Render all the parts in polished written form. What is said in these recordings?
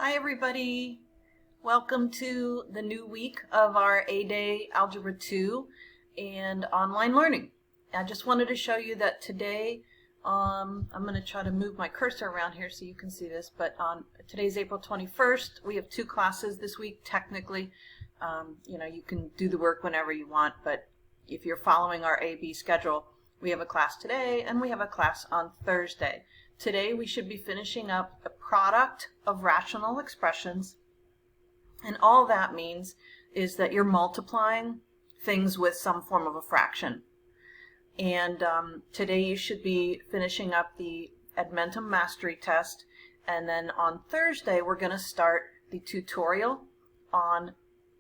Hi everybody, welcome to the new week of our A-Day Algebra 2 and online learning. I just wanted to show you that today, I'm going to try to move my cursor around here so you can see this, but on today's April 21st, we have two classes this week technically. You can do the work whenever you want, but if you're following our A-B schedule, we have a class today and we have a class on Thursday. Today we should be finishing up a product of rational expressions, and all that means is that you're multiplying things with some form of a fraction. And today you should be finishing up the Edmentum Mastery Test, and then on Thursday we're going to start the tutorial on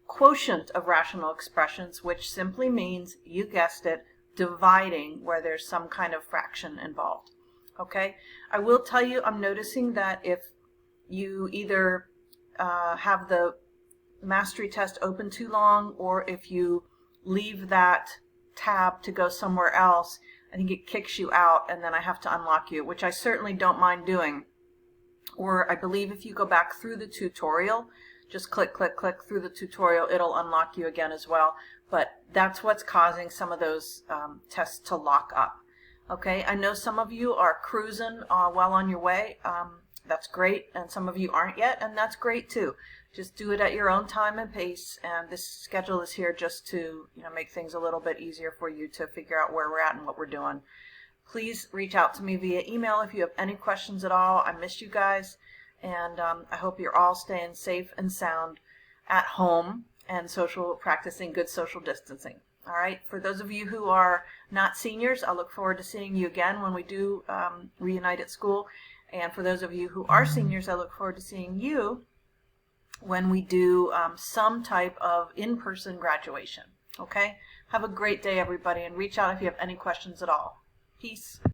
quotient of rational expressions, which simply means, you guessed it, dividing where there's some kind of fraction involved. Okay, I will tell you, I'm noticing that if you either have the mastery test open too long, or if you leave that tab to go somewhere else, I think it kicks you out and then I have to unlock you, which I certainly don't mind doing. Or I believe if you go back through the tutorial, just click through the tutorial, it'll unlock you again as well. But that's what's causing some of those tests to lock up. Okay, I know some of you are cruising well on your way. That's great, and some of you aren't yet, and that's great too. Just do it at your own time and pace, and this schedule is here just to make things a little bit easier for you to figure out where we're at and what we're doing. Please reach out to me via email if you have any questions at all. I miss you guys, and I hope you're all staying safe and sound at home and practicing good social distancing. All right, for those of you who are not seniors, I look forward to seeing you again when we do reunite at school. And for those of you who are seniors, I look forward to seeing you when we do some type of in-person graduation. Okay, have a great day, everybody, and reach out if you have any questions at all. Peace.